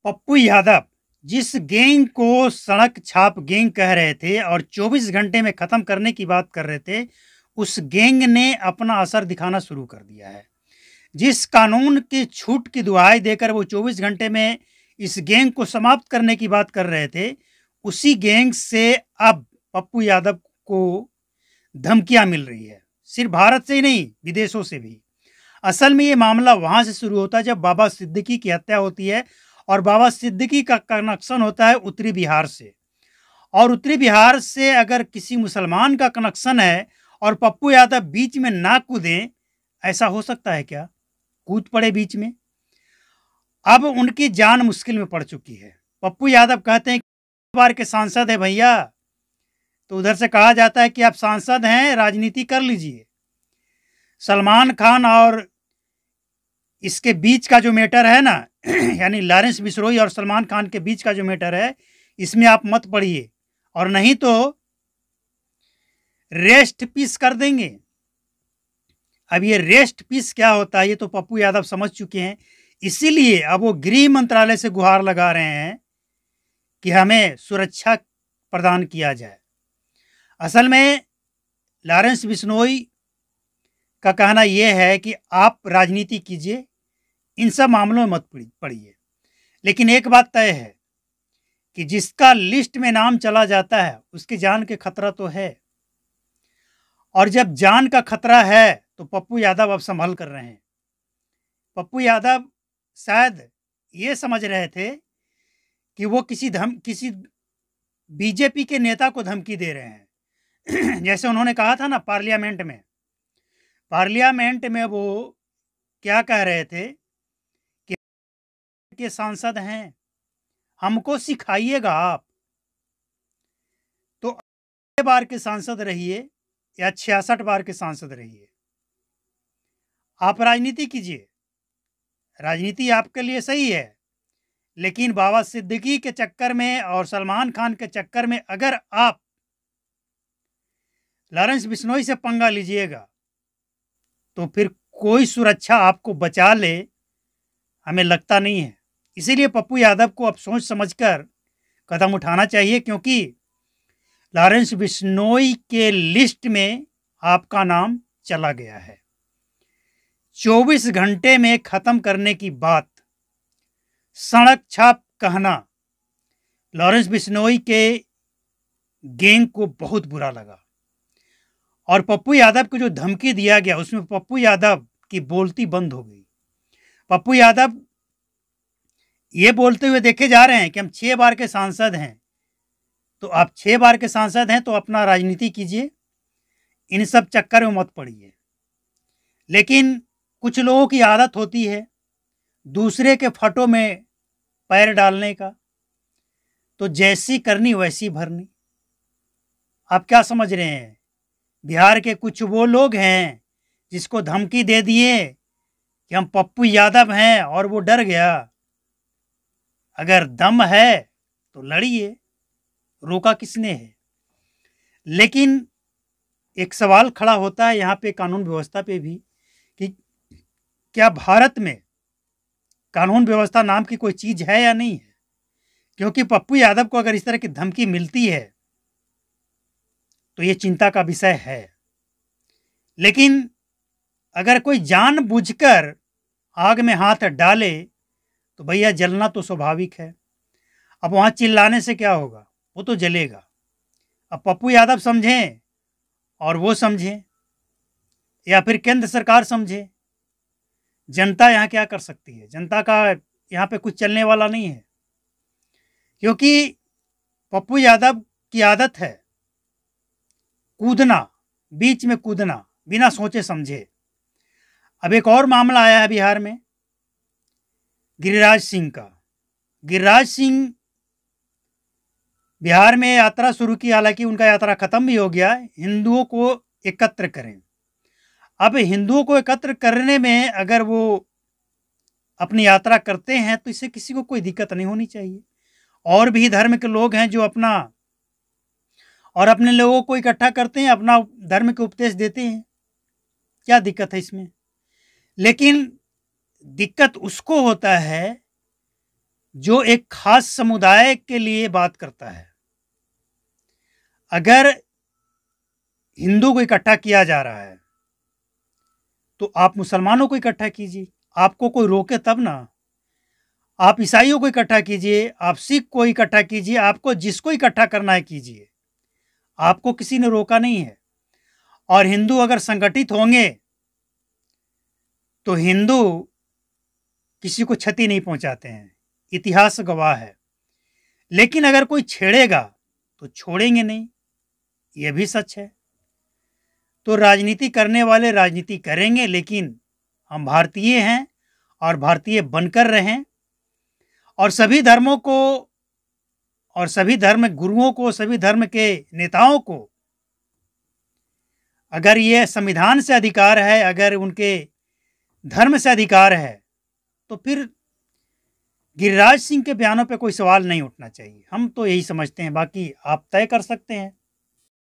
पप्पू यादव जिस गैंग को सड़क छाप गैंग कह रहे थे और 24 घंटे में ख़त्म करने की बात कर रहे थे, उस गैंग ने अपना असर दिखाना शुरू कर दिया है। जिस कानून की छूट की दुहाई देकर वो 24 घंटे में इस गैंग को समाप्त करने की बात कर रहे थे, उसी गैंग से अब पप्पू यादव को धमकियां मिल रही है। सिर्फ भारत से ही नहीं, विदेशों से भी। असल में ये मामला वहां से शुरू होता है जब बाबा सिद्दीकी की हत्या होती है, और बाबा सिद्दीकी का कनेक्शन होता है उत्तरी बिहार से। और उत्तरी बिहार से अगर किसी मुसलमान का कनेक्शन है और पप्पू यादव बीच में ना कूदें, ऐसा हो सकता है क्या? कूद पड़े बीच में। अब उनकी जान मुश्किल में पड़ चुकी है। पप्पू यादव कहते हैं कि बार के सांसद है भैया, तो उधर से कहा जाता है कि आप सांसद हैं, राजनीति कर लीजिए। सलमान खान और इसके बीच का जो मैटर है ना यानी लॉरेंस बिश्नोई और सलमान खान के बीच का जो मैटर है, इसमें आप मत पड़िए, और नहीं तो रेस्ट पीस कर देंगे। अब ये रेस्ट पीस क्या होता है ये तो पप्पू यादव समझ चुके हैं। इसीलिए अब वो गृह मंत्रालय से गुहार लगा रहे हैं कि हमें सुरक्षा प्रदान किया जाए। असल में लॉरेंस बिश्नोई का कहना यह है कि आप राजनीति कीजिए, इन सब मामलों में मत पड़िए। लेकिन एक बात तय है कि जिसका लिस्ट में नाम चला जाता है उसकी जान के खतरा तो है, और जब जान का खतरा है तो पप्पू यादव अब संभल कर रहे हैं। पप्पू यादव शायद ये समझ रहे थे कि वो किसी बीजेपी के नेता को धमकी दे रहे हैं जैसे उन्होंने कहा था ना पार्लियामेंट में वो क्या कह रहे थे कि के सांसद हैं, हमको सिखाइएगा आप। तो 6 बार के सांसद रहिए या 66 बार के सांसद रहिए, आप राजनीति कीजिए, राजनीति आपके लिए सही है। लेकिन बाबा सिद्दीकी के चक्कर में और सलमान खान के चक्कर में अगर आप लॉरेंस बिश्नोई से पंगा लीजिएगा तो फिर कोई सुरक्षा आपको बचा ले, हमें लगता नहीं है। इसीलिए पप्पू यादव को अब सोच समझकर कदम उठाना चाहिए, क्योंकि लॉरेंस बिश्नोई के लिस्ट में आपका नाम चला गया है। 24 घंटे में खत्म करने की बात, सड़क छाप कहना लॉरेंस बिश्नोई के गैंग को बहुत बुरा लगा। और पप्पू यादव को जो धमकी दिया गया उसमें पप्पू यादव की बोलती बंद हो गई। पप्पू यादव ये बोलते हुए देखे जा रहे हैं कि हम 6 बार के सांसद हैं। तो आप 6 बार के सांसद हैं तो अपना राजनीति कीजिए, इन सब चक्कर में मत पड़िए। लेकिन कुछ लोगों की आदत होती है दूसरे के फटों में पैर डालने का, तो जैसी करनी वैसी भरनी। आप क्या समझ रहे हैं? बिहार के कुछ वो लोग हैं जिसको धमकी दे दिए कि हम पप्पू यादव हैं और वो डर गया। अगर दम है तो लड़िए, रोका किसने है? लेकिन एक सवाल खड़ा होता है यहाँ पे कानून व्यवस्था पे भी कि क्या भारत में कानून व्यवस्था नाम की कोई चीज है या नहीं है? क्योंकि पप्पू यादव को अगर इस तरह की धमकी मिलती है तो ये चिंता का विषय है। लेकिन अगर कोई जानबूझकर आग में हाथ डाले तो भैया जलना तो स्वाभाविक है। अब वहां चिल्लाने से क्या होगा, वो तो जलेगा। अब पप्पू यादव समझें और वो समझें, या फिर केंद्र सरकार समझे, जनता यहाँ क्या कर सकती है? जनता का यहाँ पे कुछ चलने वाला नहीं है, क्योंकि पप्पू यादव की आदत है कूदना, बीच में कूदना बिना सोचे समझे। अब एक और मामला आया है बिहार में, गिरिराज सिंह का। गिरिराज सिंह बिहार में यात्रा शुरू की, हालांकि उनका यात्रा खत्म भी हो गया। हिंदुओं को एकत्र करें। अब हिंदुओं को एकत्र करने में अगर वो अपनी यात्रा करते हैं तो इससे किसी को कोई दिक्कत नहीं होनी चाहिए। और भी धर्म के लोग हैं जो अपने लोगों को इकट्ठा करते हैं, अपना धर्म के उपदेश देते हैं, क्या दिक्कत है इसमें? लेकिन दिक्कत उसको होता है जो एक खास समुदाय के लिए बात करता है। अगर हिंदू को इकट्ठा किया जा रहा है तो आप मुसलमानों को इकट्ठा कीजिए, आपको कोई रोके तब ना। आप ईसाइयों को इकट्ठा कीजिए, आप सिख को इकट्ठा कीजिए, आपको जिसको इकट्ठा करना है कीजिए, आपको किसी ने रोका नहीं है। और हिंदू अगर संगठित होंगे तो हिंदू किसी को क्षति नहीं पहुंचाते हैं, इतिहास गवाह है। लेकिन अगर कोई छेड़ेगा तो छोड़ेंगे नहीं, यह भी सच है। तो राजनीति करने वाले राजनीति करेंगे, लेकिन हम भारतीय हैं और भारतीय बनकर रहें। और सभी धर्मों को और सभी धर्म गुरुओं को, सभी धर्म के नेताओं को अगर ये संविधान से अधिकार है, अगर उनके धर्म से अधिकार है, तो फिर गिरिराज सिंह के बयानों पे कोई सवाल नहीं उठना चाहिए। हम तो यही समझते हैं, बाकी आप तय कर सकते हैं।